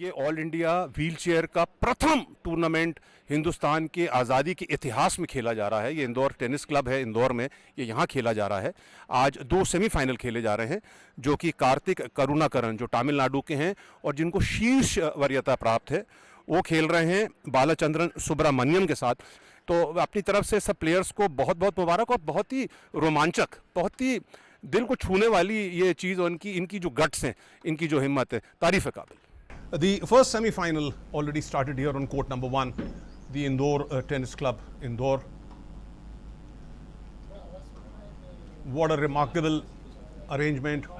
ये all India wheelchair का प्रथम टूर्नामेंट हिंदुस्तान के आज़ादी के इतिहास में खेला जा रहा है। ये इंदौर टेनिस क्लब है इंदौर में, ये यहाँ खेला जा रहा है। आज 2 सेमीफाइनल खेले जा रहे हैं, जो कि कार्तिक करुणाकरन जो तमिलनाडु के हैं और जिनको शीर्ष वरीयता प्राप्त है, वो खेल रहे हैं बालाचंद्रन सुब्रमण्यम के साथ। तो अपनी तरफ से सब प्लेयर्स को बहुत बहुत मुबारक, और बहुत ही रोमांचक, बहुत ही दिल को छूने वाली ये चीज़, और इनकी जो गट्स हैं, इनकी जो हिम्मत है, तारीफ है काबिल। The first semi-final already started here on court number 1, the Indore Tennis Club, Indore. What a remarkable arrangement,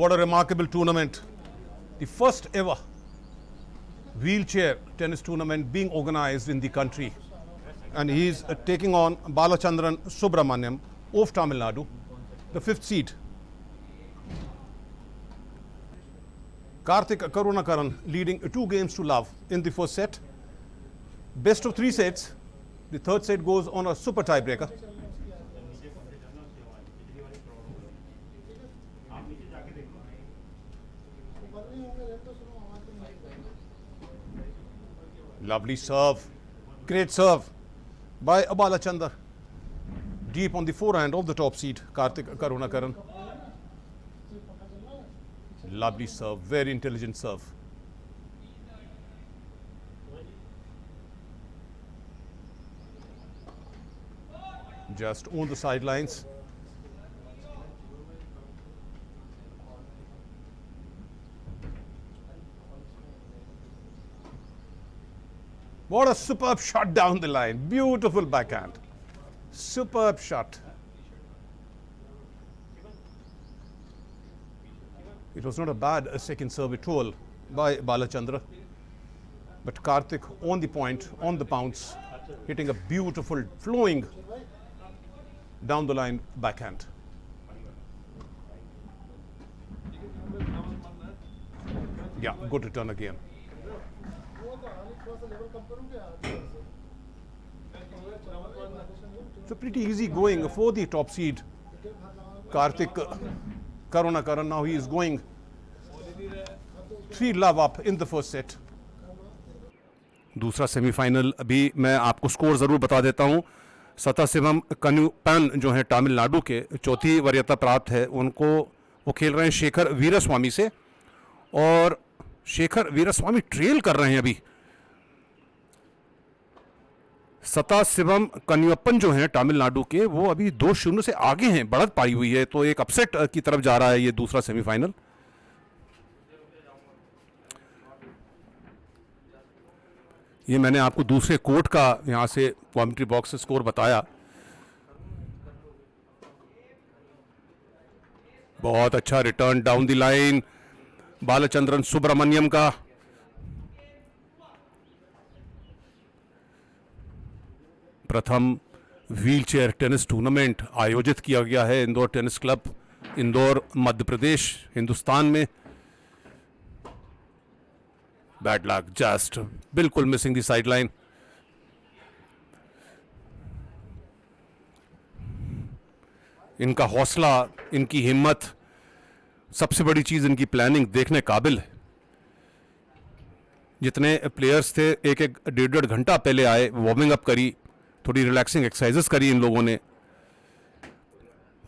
what a remarkable tournament. The first ever wheelchair tennis tournament being organized in the country. And he is taking on Balachandran Subramaniam of Tamil Nadu, the 5th seed. Karthik Karunakaran leading 2 games to love in the first set. Best of 3 sets. The third set goes on a super tiebreaker. Lovely serve. Great serve by Balachandar. Deep on the forehand of the top seed, Karthik Karunakaran. Lovely serve, very intelligent serve. Just on the sidelines. What a superb shot down the line. Beautiful backhand. Superb shot. It was not a bad second serve at all by Balachandra. But Karthik on the point, on the bounce, hitting a beautiful flowing down the line backhand. Yeah, good return again. So pretty easy going for the top seed, Karthik Karunakaran. Now he is going 3 love up in the first set. दूसरा semifinal अभी मैं आपको score ज़रूर बता देता हूँ। सताशिवम कन्युपन जो है तमिलनाडु के, 4थी वरीयता प्राप्त है, उनको वो खेल रहे हैं शेखर वीरस्वामी से, और शेखर वीरस्वामी ट्रेल कर रहे हैं अभी। सताशिवम कन्युअप्पन जो हैं तमिलनाडु के, वो अभी 2-0 से आगे हैं, बढ़त पाई हुई है, तो एक अपसेट की तरफ जा रहा है ये दूसरा सेमीफाइनल। ये मैंने आपको दूसरे कोर्ट का यहां से कमेंट्री बॉक्स से स्कोर बताया। बहुत अच्छा return down the line Balachandran Subramaniam का। प्रथम व्हीलचेयर टेनिस टूर्नामेंट आयोजित किया गया है इंदौर टेनिस क्लब, इंदौर मध्य प्रदेश, हिंदुस्तान में। बैड लक, जस्ट बिल्कुल मिसिंग द साइडलाइन। इनका हौसला, इनकी हिम्मत, सबसे बड़ी चीज इनकी प्लानिंग देखने काबिल है। जितने प्लेयर्स थे, एक 1.5 घंटा पहले आए, वार्मिंग अप करी, थोड़ी रिलैक्सिंग एक्सरसाइजेस करी इन लोगों ने,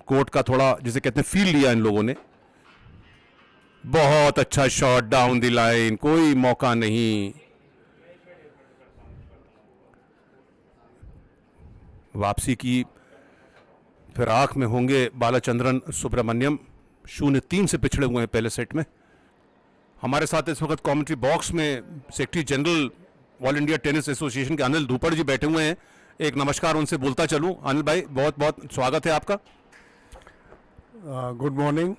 कोर्ट का थोड़ा जिसे कहते हैं फील लिया इन लोगों ने। बहुत अच्छा शॉट डाउन द लाइन, कोई मौका नहीं। वापसी की फिराक में होंगे बालाचंद्रन सुब्रमण्यम, 0-3 से पिछड़े हुए हैं पहले सेट में। हमारे साथ इस वक्त कमेंट्री बॉक्स में secretary general all India tennis association के अनिल धूपड़ जी बैठे हुए हैं। एक नमस्कार उनसे बोलता चलूं। अनिल भाई, बहुत बहुत स्वागत है आपका। Good morning.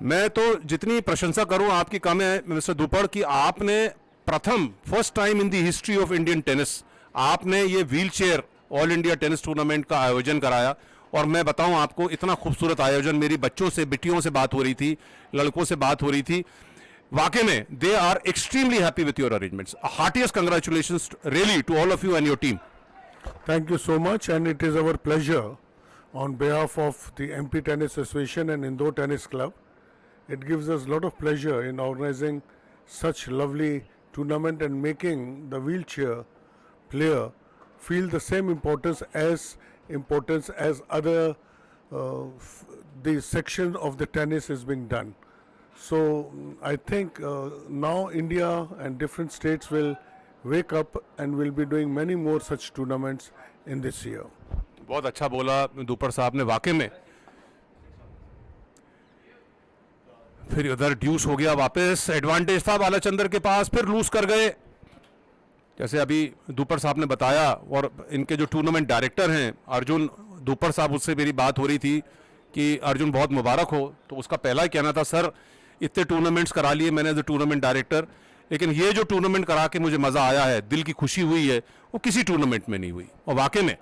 मैं तो जितनी प्रशंसा करूं आपकी कम है मिस्टर धूपड़ की, आपने first time in the history of Indian tennis आपने ये wheelchair all India tennis tournament का आयोजन कराया। और मैं बताऊं आपको, इतना खूबसूरत आयोजन, मेरी बच्चों से, बिटियों से बात हो रही थी, लड़कों से बात हो रही थी, वाकई में they are extremely happy with your arrangements. Heartiest congratulations really to all of you and your team. Thank you so much, and it is our pleasure on behalf of the MP Tennis Association and Indore Tennis Club. It gives us a lot of pleasure in organizing such lovely tournament and making the wheelchair player feel the same importance as other the section of the tennis is being done. So I think now India and different states will wake up and will be doing many more such tournaments in this year. बहुत अच्छा बोला दुपर साहब ने वाकई में। फिर उधर ड्यूस हो गया, वापस एडवांटेज था बालाचंद्र के पास, फिर लूज कर गए जैसे अभी दुपर साहब ने बताया। और इनके जो टूर्नामेंट डायरेक्टर हैं अर्जुन दुपर साहब, उससे मेरी बात हो रही थी कि अर्जुन बहुत मुबारक हो। तो उसका पहला ही कहना था, सर इतने टूर्नामेंट्स करा लिए मैंने एज ए टूर्नामेंट डायरेक्टर, लेकिन ये जो टूर्नामेंट करा के मुझे मज़ा आया है, दिल की खुशी हुई है, वो किसी टूर्नामेंट में नहीं हुई। और वाकई में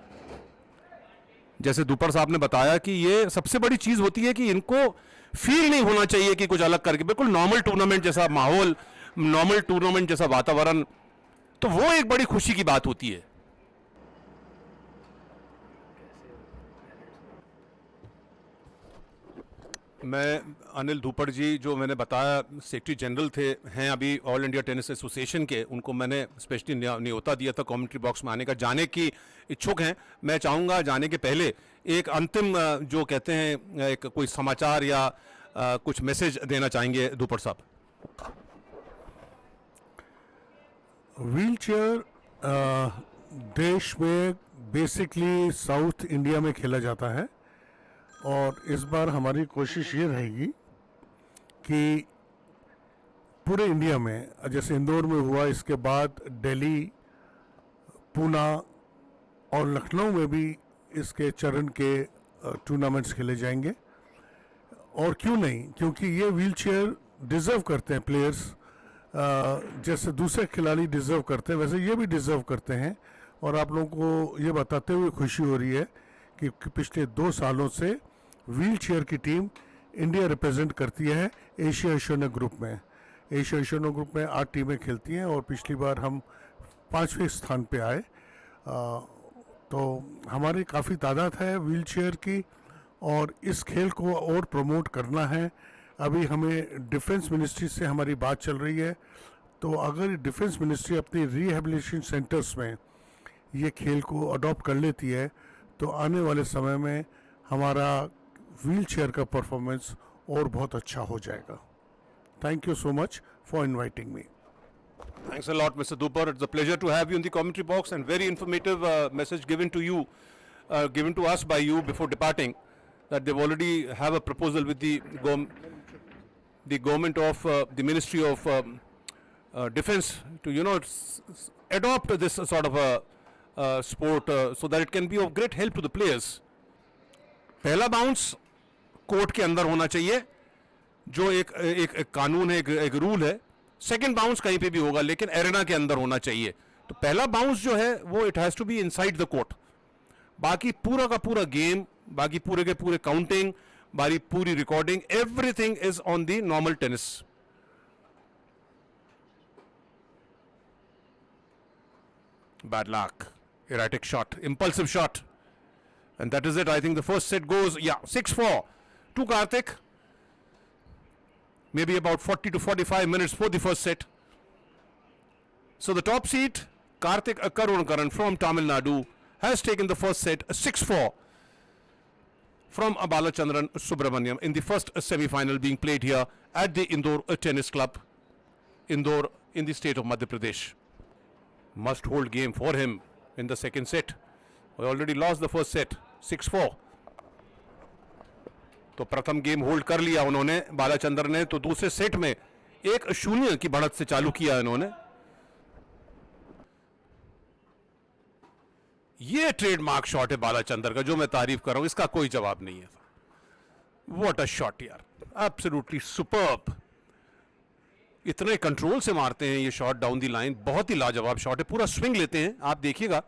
जैसे दुपर साहब ने बताया कि ये सबसे बड़ी चीज़ होती है कि इनको फील नहीं होना चाहिए कि कुछ अलग करके, बिल्कुल नॉर्मल टूर्नामेंट जैसा माहौल, नॉर्मल टूर्नामेंट जैसा वातावरण, तो वो एक बड़ी खुशी की बात होती है। मैं अनिल धूपड़ जी, जो मैंने बताया सेक्रेटरी जनरल थे, हैं अभी ऑल इंडिया टेनिस एसोसिएशन के, उनको मैंने स्पेशली न्योता दिया था कमेंट्री बॉक्स में आने का, जाने की इच्छुक हैं। मैं चाहूँगा जाने के पहले एक अंतिम जो कहते हैं एक कोई समाचार या कुछ मैसेज देना चाहेंगे धूपड़ साहब। व्हीलचेयर देश में बेसिकली साउथ इंडिया में खेला जाता है, और इस बार हमारी कोशिश ये रहेगी कि पूरे इंडिया में, जैसे इंदौर में हुआ, इसके बाद दिल्ली, पूना और लखनऊ में भी इसके चरण के टूर्नामेंट्स खेले जाएंगे। और क्यों नहीं, क्योंकि ये व्हीलचेयर डिज़र्व करते हैं प्लेयर्स, जैसे दूसरे खिलाड़ी डिज़र्व करते हैं वैसे ये भी डिज़र्व करते हैं। और आप लोगों को ये बताते हुए खुशी हो रही है कि पिछले 2 सालों से व्हीलचेयर की टीम इंडिया रिप्रेजेंट करती है एशिया ओशियानिया ग्रुप में। एशिया ओशियानिया ग्रुप में 8 टीमें खेलती हैं और पिछली बार हम 5वें स्थान पे आए। तो हमारी काफ़ी तादाद है व्हीलचेयर की, और इस खेल को और प्रमोट करना है। अभी हमें डिफेंस मिनिस्ट्री से हमारी बात चल रही है, तो अगर डिफेंस मिनिस्ट्री अपनी रिहेबिलिटेशन सेंटर्स में ये खेल को अडॉप्ट कर लेती है तो आने वाले समय में हमारा व्हीलचेयर का परफॉर्मेंस और बहुत अच्छा हो जाएगा। Thank you so much for inviting me. Thanks a lot, Mr. Dupar. It's a pleasure to have you in the commentary box, and very informative message given to you, given to us by you before departing, that they've already have a proposal with the government of the Ministry of Defense to, you know, adopt this sort of a sport so that it can be of great help to the players. पहला bounce court के अंदर होना चाहिए, जो एक कानून है, एक रूल है। सेकंड बाउंस कहीं पे भी होगा, लेकिन एरेना के अंदर होना चाहिए। तो पहला बाउंस जो है वो it has to be inside the court. बाकी पूरा का पूरा गेम, बाकी पूरे के पूरे काउंटिंग, बाकी पूरी recording, everything is on the normal tennis. Bad luck, erratic shot, impulsive shot, and that is it. I think the first set goes 6-4 to Karthik. Maybe about 40 to 45 minutes for the first set. So the top seed Karthik Karunakaran from Tamil Nadu has taken the first set 6-4 from Balachandran Subramaniam in the first semi-final being played here at the Indore Tennis Club, Indore in the state of Madhya Pradesh. Must hold game for him in the second set. We already lost the first set 6-4. तो प्रथम game hold कर लिया उन्होंने बालाचंद्र ने, तो दूसरे set में 1-0 की बढ़त से चालू किया इन्होंने। ये ट्रेडमार्क शॉट है बालाचंद्र का, जो मैं तारीफ कर रहा हूं, इसका कोई जवाब नहीं है। व्हाट अ शॉट यार, एब्सोल्युटली सुपर्ब। इतने कंट्रोल से मारते हैं ये शॉट डाउन दी लाइन, बहुत ही लाजवाब शॉट है। पूरा स्विंग लेते हैं, आप देखिएगा,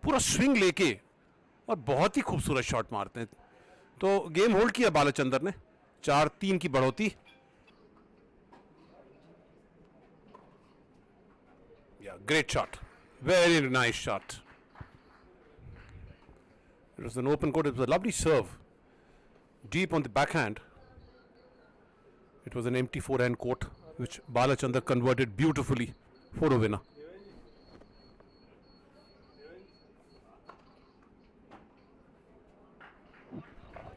पूरा स्विंग लेके और बहुत ही खूबसूरत शॉट मारते हैं। तो गेम होल्ड किया बालाचंद्र ने, 4-3 की बढ़ोती। Great shot, very nice shot. It was an open court. It was a lovely serve, deep on the backhand. It was an empty forehand court. which Balachandar converted beautifully for a winner.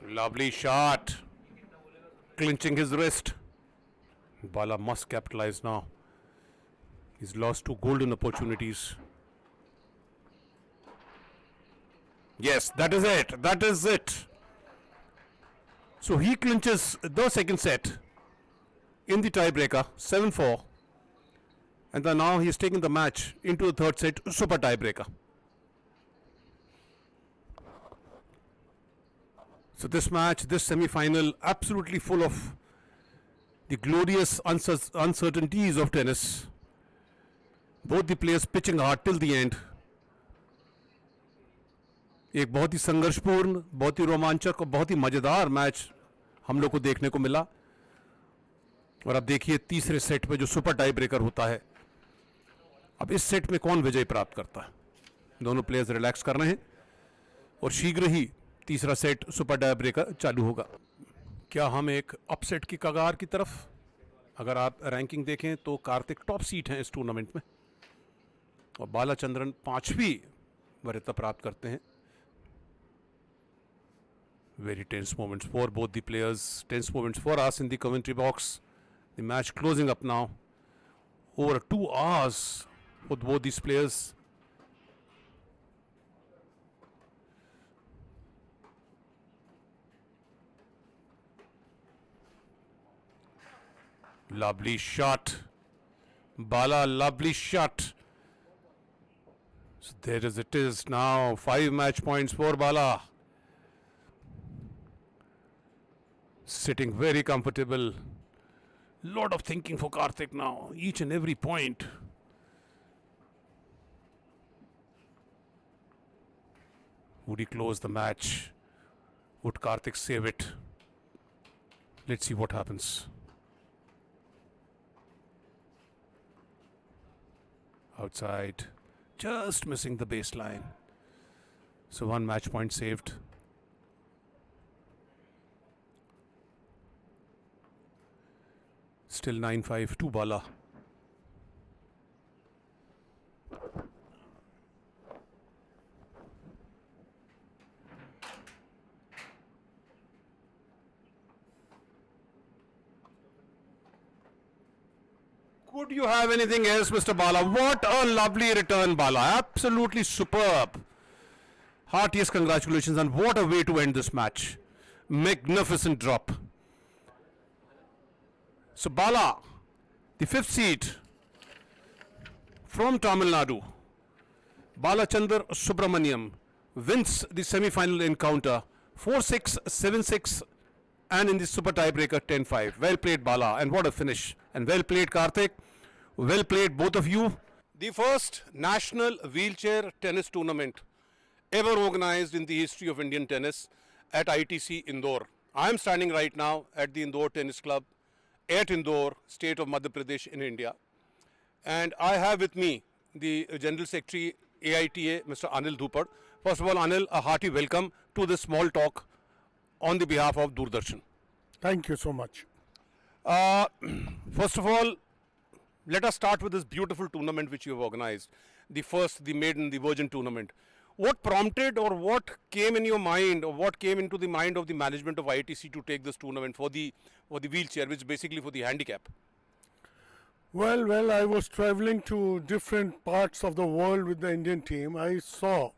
Lovely shot, clinching his wrist. Bala must capitalize now. He's lost two golden opportunities. Yes, that is it. That is it. So he clinches the second set in the tiebreaker, 7-4. And then now he's taking the match into the third set, super tiebreaker. So this match, this semi-final, absolutely full of the glorious uncertainties of tennis. Both the players pitching hard till the end. एक बहुत ही संघर्षपूर्ण, बहुत ही रोमांचक और बहुत ही मज़ेदार match हम लोग को देखने को मिला. और अब देखिए तीसरे सेट में जो सुपर टाई ब्रेकर होता है, अब इस सेट में कौन विजय प्राप्त करता है. दोनों प्लेयर्स रिलैक्स कर रहे हैं और शीघ्र ही तीसरा सेट सुपर टाई ब्रेकर चालू होगा. क्या हम एक अपसेट की कगार की तरफ, अगर आप रैंकिंग देखें तो कार्तिक टॉप सीट हैं इस टूर्नामेंट में और बालाचंद्रन 5वीं वरीयता प्राप्त करते हैं. Very tense moments for both the players, tense moments for us in the commentary box. The match closing up now. Over 2 hours for both these players. Lovely shot. Bala, lovely shot. So there is it is now. 5 match points for Bala. Sitting very comfortable. Lot of thinking for Karthik now. Each and every point. Would he close the match? Would Karthik save it? Let's see what happens. Outside. Just missing the baseline. So 1 match point saved. Still 9-5 to Bala. Could you have anything else, Mr. Bala? What a lovely return, Bala. Absolutely superb. Heartiest congratulations, and what a way to end this match. Magnificent drop. So Bala, the 5th seed from Tamil Nadu, Balachandar Subramaniam, wins the semi-final encounter 4-6, 7-6, and in the super tiebreaker 10-5. Well played, Bala, and what a finish. And well played, Karthik. Well played, both of you. The first national wheelchair tennis tournament ever organized in the history of Indian tennis at ITC Indore. I am standing right now at the Indore Tennis Club at Indore, state of Madhya Pradesh in India. And I have with me the General Secretary AITA, Mr. Anil Dhupad. First of all, Anil, a hearty welcome to this small talk on the behalf of Doordarshan. Thank you so much. First of all, let us start with this beautiful tournament which you have organized. The first, the maiden, the virgin tournament. What prompted or what came in your mind or what came into the mind of the management of ITC to take this tournament for the wheelchair, which is basically for the handicap? Well, I was traveling to different parts of the world with the Indian team. I saw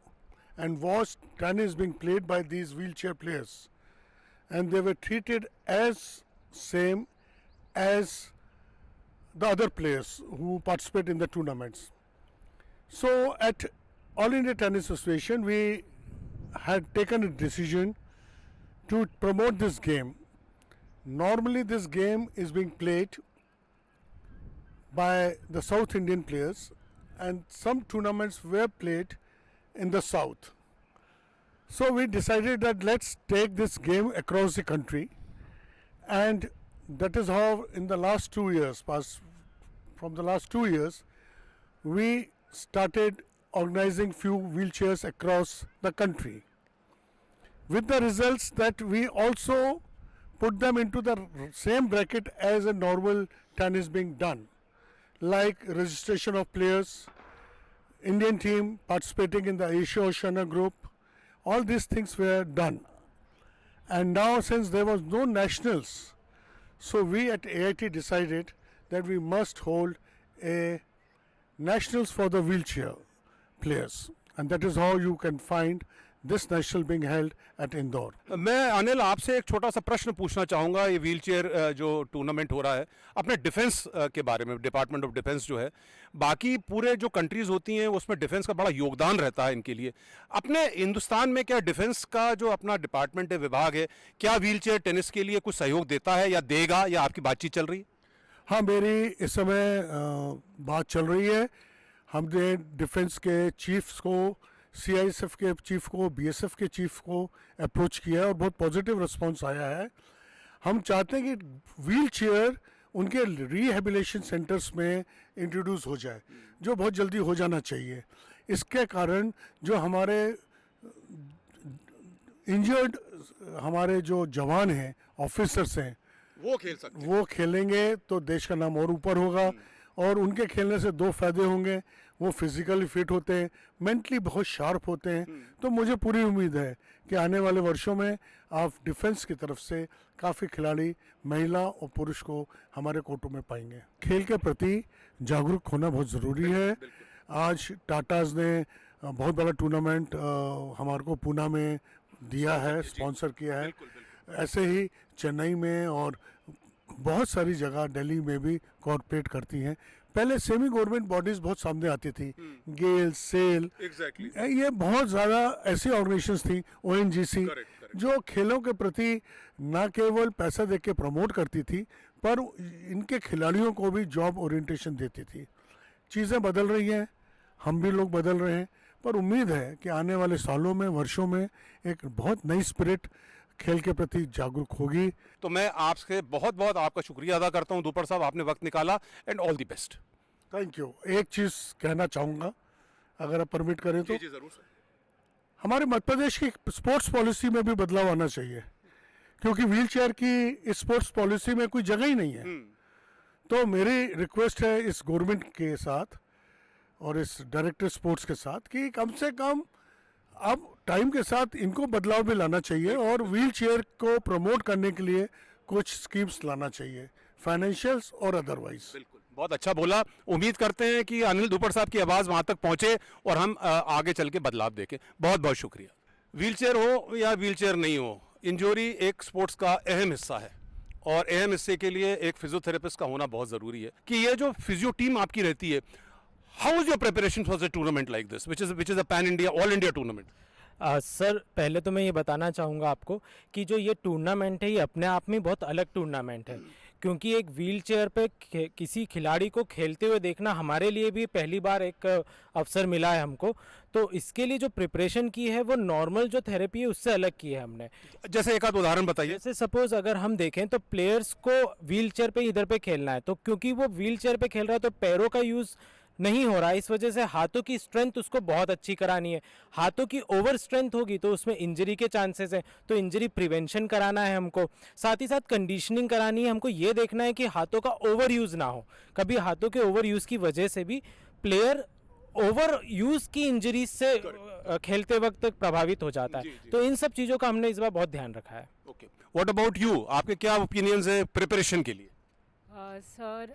and watched tennis being played by these wheelchair players. And they were treated as same as the other players who participate in the tournaments. So at All India Tennis Association, we had taken a decision to promote this game. Normally this game is being played by the South Indian players, and some tournaments were played in the South. So we decided that let's take this game across the country, and that is how in the last 2 years, from the last 2 years, we started organizing few wheelchairs across the country, with the results that we also put them into the same bracket as a normal tennis being done, like registration of players, Indian team participating in the Asia Oceania group. All these things were done. And now, since there was no nationals, so we at AIT decided that we must hold a nationals for the wheelchair players, and that is how you can find this national being held at Indore. मैं अनिल आपसे एक छोटा सा प्रश्न पूछना चाहूँगा। ये wheelchair जो टूर्नामेंट हो रहा है अपने डिफेंस के बारे में, डिपार्टमेंट ऑफ डिफेंस जो है, बाकी पूरे जो कंट्रीज़ होती हैं उसमें डिफेंस का बड़ा योगदान रहता है इनके लिए। अपने हिंदुस्तान में क्या डिफेंस का जो अपना डिपार्टमेंट है, विभाग है, क्या व्हीलचेयर टेनिस के लिए कुछ सहयोग देता है या देगा, या आपकी बातचीत चल रही है? हाँ, मेरी इस समय बात चल रही है। हमने डिफेंस के चीफ्स को, सीआईएसएफ के चीफ को, बीएसएफ के चीफ को अप्रोच किया है और बहुत पॉजिटिव रिस्पांस आया है। हम चाहते हैं कि व्हील चेयर उनके रिहेबिलिटेशन सेंटर्स में इंट्रोड्यूस हो जाए, जो बहुत जल्दी हो जाना चाहिए। इसके कारण जो हमारे इंजर्ड हमारे जो जवान हैं, ऑफिसर्स हैं, वो खेल सकते वो खेलेंगे तो देश का नाम और ऊपर होगा। और उनके खेलने से दो फायदे होंगे, वो फिजिकली फिट होते हैं, मेंटली बहुत शार्प होते हैं। तो मुझे पूरी उम्मीद है कि आने वाले वर्षों में आप डिफेंस की तरफ से काफ़ी खिलाड़ी महिला और पुरुष को हमारे कोर्टों में पाएंगे। खेल के प्रति जागरूक होना बहुत ज़रूरी है। आज टाटाज ने बहुत बड़ा टूर्नामेंट हमारे को पूना में दिया है, स्पॉन्सर किया है। ऐसे ही चेन्नई में और बहुत सारी जगह, दिल्ली में भी कॉर्पोरेट करती हैं। पहले सेमी गवर्नमेंट बॉडीज बहुत सामने आती थी, गेल, सेल, ये बहुत ज़्यादा ऐसी ऑर्गेनाइजेशंस थी, ओएनजीसी, जो खेलों के प्रति न केवल पैसा दे के प्रमोट करती थी, पर इनके खिलाड़ियों को भी जॉब ओरिएंटेशन देती थी। चीज़ें बदल रही हैं, हम भी लोग बदल रहे हैं, पर उम्मीद है कि आने वाले सालों में, वर्षों में एक बहुत नई स्पिरिट खेल के प्रति जागरूक होगी। तो मैं आपसे बहुत बहुत आपका शुक्रिया अदा करता हूं दुपर साहब, आपने वक्त निकाला, and all the best. Thank you. एक चीज़ कहना चाहूँगा, अगर आप परमिट करें तो। जी जरूर सर। हमारे मध्य प्रदेश की स्पोर्ट्स पॉलिसी में भी बदलाव आना चाहिए, क्योंकि व्हील चेयर की इस स्पोर्ट्स पॉलिसी में कोई जगह ही नहीं है। तो मेरी रिक्वेस्ट है इस गवर्नमेंट के साथ और इस डायरेक्टर स्पोर्ट्स के साथ कि कम से कम अब टाइम के साथ इनको बदलाव भी लाना चाहिए और व्हील चेयर को प्रमोट करने के लिए कुछ स्कीम्स लाना चाहिए, फाइनेंशियल्स और अदरवाइज। बिल्कुल, बहुत अच्छा बोला। उम्मीद करते हैं कि अनिल दुपर साहब की आवाज़ वहाँ तक पहुँचे और हम आगे चल के बदलाव देखें। बहुत बहुत शुक्रिया। व्हीलचेयर हो या व्हीलचेयर नहीं हो, इंजरी एक स्पोर्ट्स का अहम हिस्सा है और अहम हिस्से के लिए एक फिजियोथेरेपिस्ट का होना बहुत ज़रूरी है। कि ये जो फिजियो टीम आपकी रहती है, how is your preparation for a tournament like this which is a pan India, all India tournament? Sir, पहले तो मैं ये बताना चाहूँगा आपको कि जो ये टूर्नामेंट है, ये अपने आप में बहुत अलग टूर्नामेंट है, क्योंकि एक व्हील चेयर पे किसी खिलाड़ी को खेलते हुए देखना हमारे लिए भी पहली बार एक अवसर मिला है हमको। तो इसके लिए जो प्रिपरेशन की है वो नॉर्मल जो थेरेपी है उससे अलग की है हमने। जैसे एक आध उदाहरण बताइए। जैसे सपोज अगर हम देखें तो प्लेयर्स को व्हील चेयर पे इधर पे खेलना है, तो क्योंकि वो व्हील चेयर पे खेल रहा है तो पैरों का यूज़ नहीं हो रहा है, इस वजह से हाथों की स्ट्रेंथ उसको बहुत अच्छी करानी है। हाथों की ओवर स्ट्रेंथ होगी तो उसमें इंजरी के चांसेस हैं, तो इंजरी प्रिवेंशन कराना है हमको। साथ ही साथ कंडीशनिंग करानी है हमको, ये देखना है कि हाथों का ओवर यूज़ ना हो। कभी हाथों के ओवर यूज़ की वजह से भी प्लेयर ओवर यूज़ की इंजरी से खेलते वक्त प्रभावित हो जाता है। तो इन सब चीज़ों का हमने इस बार बहुत ध्यान रखा है। ओके, व्हाट अबाउट यू, आपके क्या ओपिनियंस है प्रिपरेशन के लिए? सर,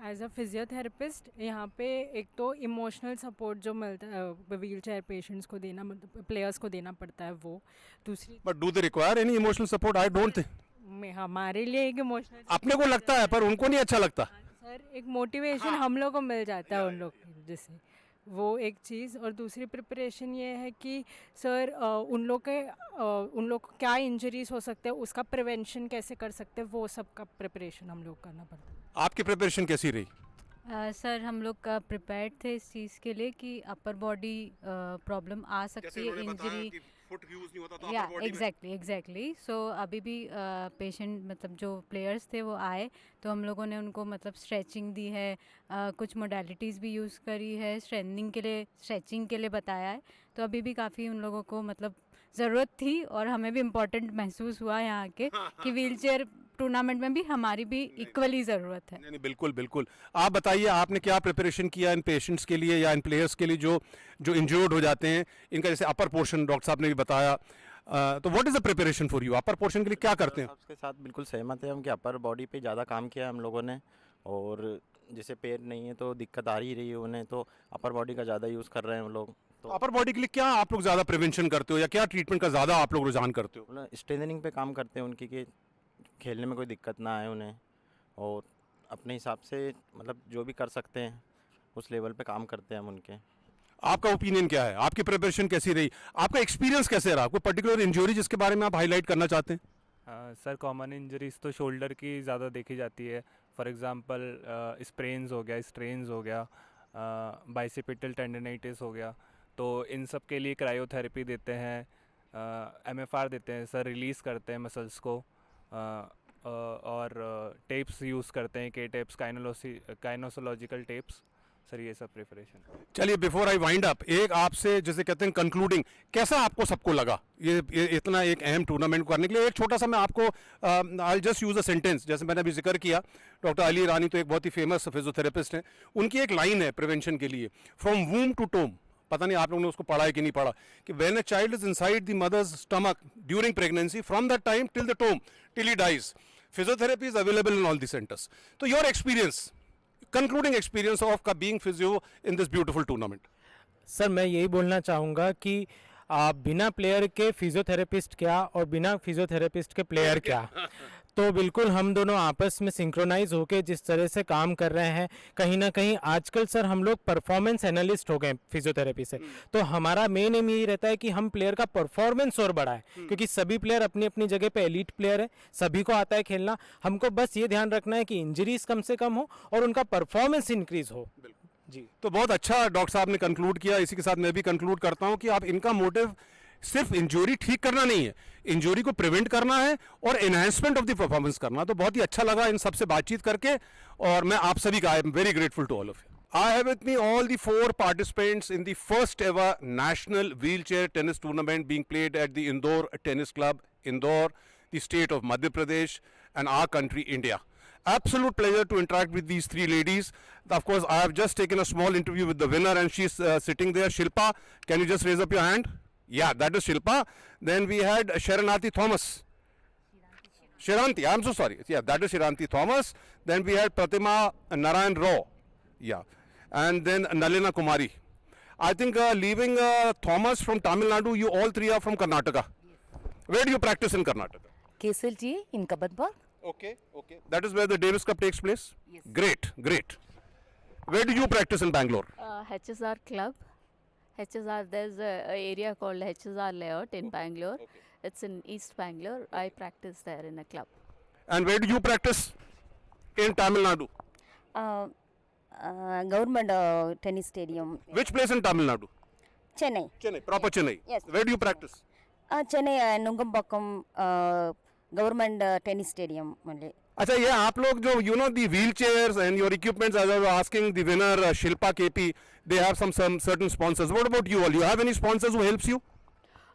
एज अ फिजियोथेरेपिस्ट यहाँ पे एक तो इमोशनल सपोर्ट जो मिलता है व्हील चेयर पेशेंट्स को देना, मतलब प्लेयर्स को देना पड़ता है वो। दूसरी, but do they require any emotional support? I don't think. हमारे लिए एक इमोशनल, अपने को लगता है पर उनको नहीं अच्छा लगता। सर एक मोटिवेशन हम लोग को मिल जाता है उन लोग जैसे, वो एक चीज़। और दूसरी प्रिपरेशन ये है कि सर उन लोग को क्या इंजरीज हो सकते हैं, उसका प्रिवेंशन कैसे कर सकते हैं, वो सब का प्रिपरेशन हम लोग करना पड़ता है। आपकी प्रिपरेशन कैसी रही? सर, हम लोग का प्रिपेयर्ड थे इस चीज़ के लिए कि अपर बॉडी प्रॉब्लम आ सकती है, इंजरी। या एग्जैक्टली। सो अभी भी पेशेंट, मतलब जो प्लेयर्स थे वो आए तो हम लोगों ने उनको मतलब स्ट्रेचिंग दी है, कुछ मोडालिटीज़ भी यूज़ करी है, स्ट्रेचिंग के लिए बताया है। तो अभी भी काफ़ी उन लोगों को मतलब ज़रूरत थी और हमें भी इम्पोर्टेंट महसूस हुआ यहाँ के कि व्हीलचेयर टूर्नामेंट में भी हमारी भी इक्वली ज़रूरत है। नहीं नहीं, बिल्कुल बिल्कुल। आप बताइए, आपने क्या प्रिपरेशन किया इन पेशेंट्स के लिए या इन प्लेयर्स के लिए जो जो इंजर्ड हो जाते हैं, इनका जैसे अपर पोर्शन डॉक्टर साहब ने भी बताया, तो what is the preparation for you? Upper portion के लिए क्या करते हैं? आपके साथ बिल्कुल सहमत है हम कि अपर बॉडी पे ज़्यादा काम किया है हम लोगों ने, और जैसे पैर नहीं है तो दिक्कत आ ही रही है उन्हें, तो अपर बॉडी का ज़्यादा यूज़ कर रहे हैं हम लोग। तो अपर बॉडी के लिए क्या आप लोग ज़्यादा प्रिवेंशन करते हो या क्या ट्रीटमेंट का ज़्यादा आप लोग रुझान करते हो? स्ट्रेंथनिंग पे काम करते हैं उनकी, कि खेलने में कोई दिक्कत ना आए उन्हें, और अपने हिसाब से मतलब जो भी कर सकते हैं उस लेवल पे काम करते हैं हम उनके। आपका ओपिनियन क्या है? आपकी प्रिपरेशन कैसी रही? आपका एक्सपीरियंस कैसे रहा? कोई पर्टिकुलर इंजरी जिसके बारे में आप हाईलाइट करना चाहते हैं? सर कॉमन इंजरीज तो शोल्डर की ज़्यादा देखी जाती है। फॉर एग्जांपल स्प्रेन्स हो गया, स्ट्रेन्स हो गया, बाइसेपिटल टेंडनाइटिस हो गया, तो इन सब के लिए क्रायोथेरेपी देते हैं, एमएफआर देते हैं सर, रिलीज़ करते हैं मसल्स को, और टेप्स यूज़ करते हैं, के टेप्स, काइनोसोलॉजिकल टेप्स, सर ये सब प्रिपरेशन। चलिए, बिफोर आई वाइंड अप, एक आपसे जैसे कहते हैं कंक्लूडिंग, कैसा आपको सबको लगा ये इतना एक अहम टूर्नामेंट करने के लिए? एक छोटा सा मैं आपको I just use a sentence, जैसे मैंने अभी जिक्र किया, डॉक्टर अली रानी तो एक बहुत ही फेमस फिजियोथेरेपिस्ट हैं, उनकी एक लाइन है प्रिवेंशन के लिए, फ्रॉम वूम टू टोम। पता नहीं आप लोगों ने उसको पढ़ा है कि नहीं पढ़ा, कि when a child is inside the mother's stomach during pregnancy, from that time till the tomb, till he dies, physiotherapy is available in all the centres. तो your experience, concluding experience of का being physio in this beautiful tournament. Sir मैं यही बोलना चाहूँगा कि बिना player के physiotherapist क्या और बिना फिजियोथेरेपिस्ट के प्लेयर क्या। तो बिल्कुल हम दोनों आपस में सिंक्रोनाइज होकर जिस तरह से काम कर रहे हैं, कहीं ना कहीं आजकल सर हम लोग परफॉर्मेंस एनालिस्ट हो गए फिजियोथेरेपी से, तो हमारा मेन एम यही रहता है कि हम प्लेयर का परफॉर्मेंस और बढ़ाएं, क्योंकि सभी प्लेयर अपनी अपनी जगह पे एलीट प्लेयर है, सभी को आता है खेलना। हमको बस ये ध्यान रखना है कि इंजरीज कम से कम हो और उनका परफॉर्मेंस इंक्रीज हो। जी, तो बहुत अच्छा डॉक्टर साहब ने कंक्लूड किया। इसी के साथ मैं भी कंक्लूड करता हूं कि आप इनका मोटिव सिर्फ इंजरी ठीक करना नहीं है, इंजरी को प्रिवेंट करना है और एनहांसमेंट ऑफ द परफॉर्मेंस करना। तो बहुत ही अच्छा लगा इन सबसे बातचीत करके, और मैं आप सभी का I am very grateful to all of you. I have with me all the 4 participants in the first ever national wheelchair tennis tournament being played at the Indore Tennis Club, Indore, the state of Madhya Pradesh, and our country, India. Absolute pleasure to interact with these 3 ladies. Of course, I have just taken a small interview with the winner, and she's sitting there. Shilpa, can you just raise up your hand? Yeah, that is Shilpa. Then we had Sharanati Thomas. Shiranti, I'm so sorry. Yeah, that is Shiranti Thomas. Then we had Pratima Narayan Rao. Yeah. And then Nalina Kumari. I think leaving Thomas from Tamil Nadu, you all 3 are from Karnataka. Where do you practice in Karnataka? KSLG in Kabadbag. Okay, okay. That is where the Davis Cup takes place? Yes. Great, great. Where do you practice in Bangalore? HSR Club. HSR, there's a area called HSR Layout in Bangalore. It's in East Bangalore. I practice there in a club. And where do you practice in Tamil Nadu? Government tennis stadium. Which place in Tamil Nadu? Chennai. Chennai, proper Chennai. Yes. Where do you practice? Chennai Nungambakkam government tennis stadium only. अच्छा, ये आप लोग जो the wheelchairs and your equipments, as I was asking the winner Shilpa KP, they have some certain sponsors. What about you all? You have any sponsors who helps you?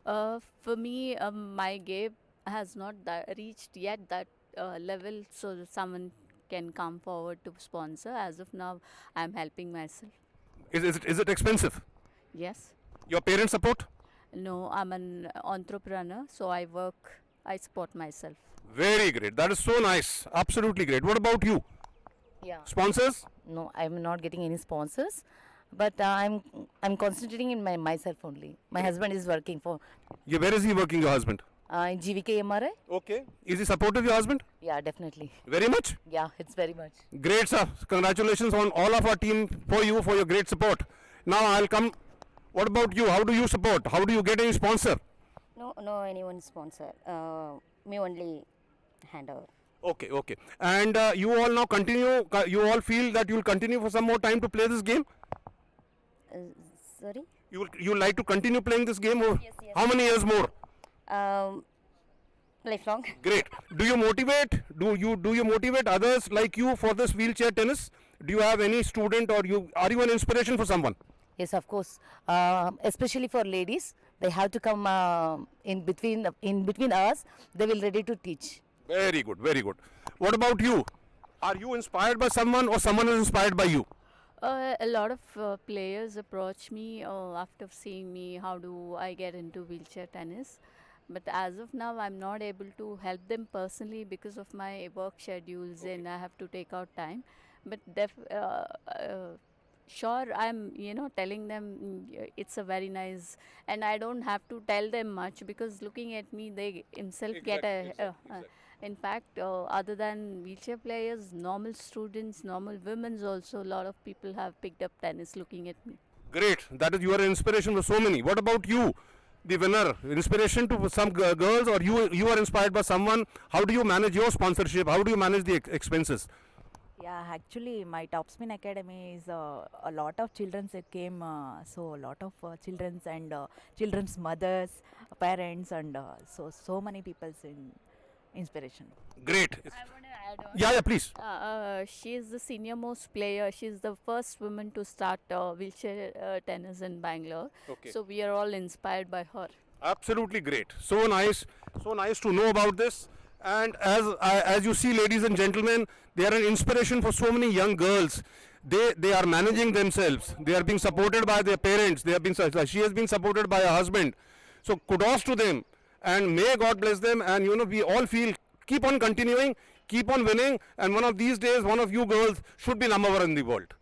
For me, my game has not reached yet that level, so someone can come forward to sponsor. As of now, I'm helping myself. Is it expensive? Yes. Your parents support? No, I'm an entrepreneur, so I support myself. Very great. That is so nice. Absolutely great. What about you? Yeah. Sponsors? No, I'm not getting any sponsors, but I'm concentrating in myself only. My husband is working for Where is he working, your husband? in GVK MRI. Okay. Is he supportive, your husband? Yeah, definitely. Very much? Yeah, it's very much. Great, sir. Congratulations on all of our team for your great support. Now I'll come. What about you? How do you support? How do you get any sponsor? No, anyone sponsor. Me only hand over. Okay, okay. And you all now continue, you all feel that you will continue for some more time to play this game? Sorry. You like to continue playing this game? Or Yes. how many years more? Lifelong. Great. Do you motivate others like you for this wheelchair tennis? Do you have any student, or are you an inspiration for someone? Yes, of course. Especially for ladies, they have to come in between us. They will ready to teach. Very good, very good. What about you? Are you inspired by someone or someone is inspired by you? A lot of players approach me after seeing me how do I get into wheelchair tennis. But as of now, I'm not able to help them personally because of my work schedules and I have to take out time. But sure, I'm telling them it's a very nice, and I don't have to tell them much because looking at me, they himself get a. In fact, other than wheelchair players, normal students, normal women's also, a lot of people have picked up tennis looking at me. Great. That is, you are an inspiration for so many. What about you, the winner? Inspiration to some girls, or you are inspired by someone? How do you manage your sponsorship? How do you manage the expenses? Yeah, actually, my Topspin Academy is a lot of children came, so a lot of children's and children's mothers, parents, and so many people's in inspiration. Great. I want to add on. Yeah, please. She is the senior most player. She is the first woman to start wheelchair tennis in Bangalore. Okay. So we are all inspired by her. Absolutely great. So nice to know about this. And as you see, ladies and gentlemen, they are an inspiration for so many young girls. They are managing themselves. They are being supported by their parents. She has been supported by her husband. So kudos to them. And may God bless them. And we all feel, keep on continuing, keep on winning. And one of these days, one of you girls should be number one in the world.